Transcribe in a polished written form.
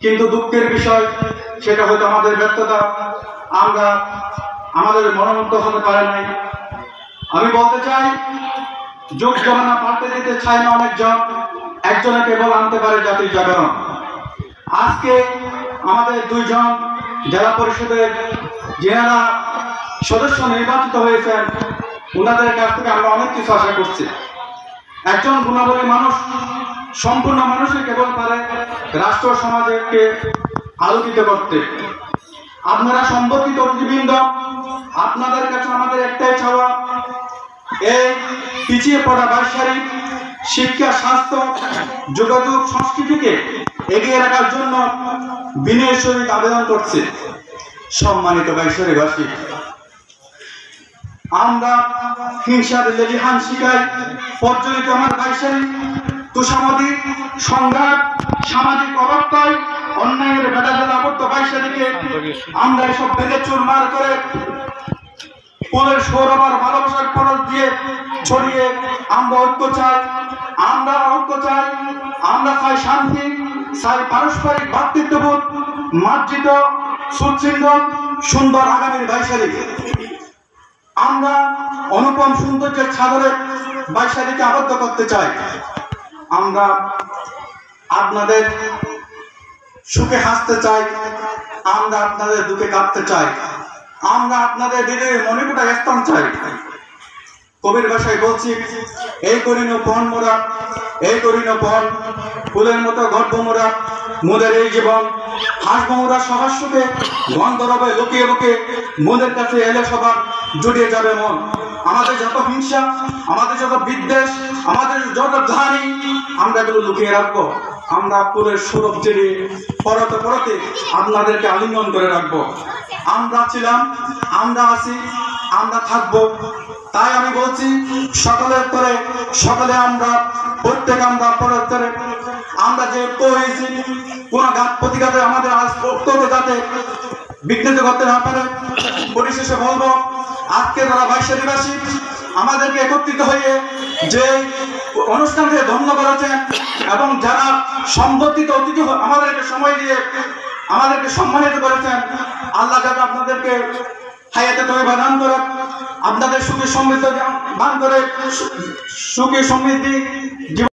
কিন্তু দুঃখের বিষয় সেটা হয়তো আমাদের ব্যর্থতা, আমরা আমাদের মনোমুগ্ধ হতে পারে নাই। আমি বলতে চাই, যুগ জমানা পাল্টে দিতে চায় না অনেকজন, একজনে কেবল আনতে পারে জাতির জাগরণ। আজকে আমাদের দুইজন জেলা পরিষদের যারা সদস্য নির্বাচিত হয়েছেন, ওনাদের কাছ থেকে আমরা অনেক কিছু আশা করছি। একজন গুণাবলী মানুষ, সম্পূর্ণ মানুষই কেবল পারে রাষ্ট্র সমাজকে আলোকিত করতে। আপনারা সম্পর্কিত অতিবৃন্দ, আপনাদের কাছে আমাদের একটাই চাওয়া, এই পিছিয়ে পড়া বাইশারি শিক্ষা, স্বাস্থ্য, যোগাযোগ, সংস্কৃতিকে এগিয়ে রাখার জন্য বিনয়ের সহিত আবেদন করছে। সম্মানিত বাইশারিবাসী, আমরা হিংসার লেলিহান শিকায় প্রজ্বলিত আমার বাইশারি তুষামতি সংঘাত, সামাজিক অবক্ষয়, অন্যায়ের বেদাজের আবদ্ধ বাইশারিকে আমরা এসব ভেঙে চুরমার করে কোলের সৌরভার ভালোবাসার পরশ দিয়ে ছড়িয়ে আমরা ঐক্য চাই। আমরা চাই শান্তি, চাই পারস্পরিক ভ্রাতৃত্ববোধ, মার্জিত সুশৃঙ্খল সুন্দর আগামীর বাইশারি। আমরা অনুপম সৌন্দর্যের ছাদরে বাইশারিকে আবদ্ধ করতে চাই। আমরা আপনাদের সুখে হাসতে চাই, আমরা আপনাদের দুঃখে কাঁদতে চাই, আমরা আপনাদের হৃদয়ে মণিকোটা স্থান চাই। কবির ভাষায় বলছি, এই করিনো পণ মোরা, এই করিনো পণ, ফুলের মতো গর্ভ মোরা, মোদের এই জীবন হাসবো মোরা সহাস্যকে, গন্ধরবে লুকিয়ে লুকিয়ে মোদের কাছে এলে সবার জুড়িয়ে যাবে মন। আমাদের যত হিংসা, আমাদের যত বিদ্বেষ, আমাদের যত ধানি, আমরা এগুলো লুকিয়ে রাখবো। আমরা ফুলের সৌরভ জেড়ে পরতে পরতে আপনাদেরকে আলিঙ্গন করে রাখবো। আমরা ছিলাম, আমরা আছি, আমরা থাকবো। তাই আমি বলছি, সকলের তরে সকলে আমরা, প্রত্যেক আমরা পরের তরে আমরা যে ঐক্য হয়েছি, কোন ঘাত প্রতিঘাতে আমাদের আজ ঐক্যকে যাতে বিঘ্নিত করতে না পারে। পরিশেষে বলবো, আজকে যারা বাইশারিবাসী আমাদেরকে একত্রিত হয়ে যে অনুষ্ঠানকে ধন্য করেছেন এবং যারা সম্পর্কিত অতিথি আমাদেরকে সময় দিয়ে আমাদেরকে সম্মানিত করেছেন, আল্লাহ যাতে আপনাদেরকে হায়াতে তয়বা দান করে, আপনাদের সুখী সমৃদ্ধ দান করে, সুখী সমৃদ্ধি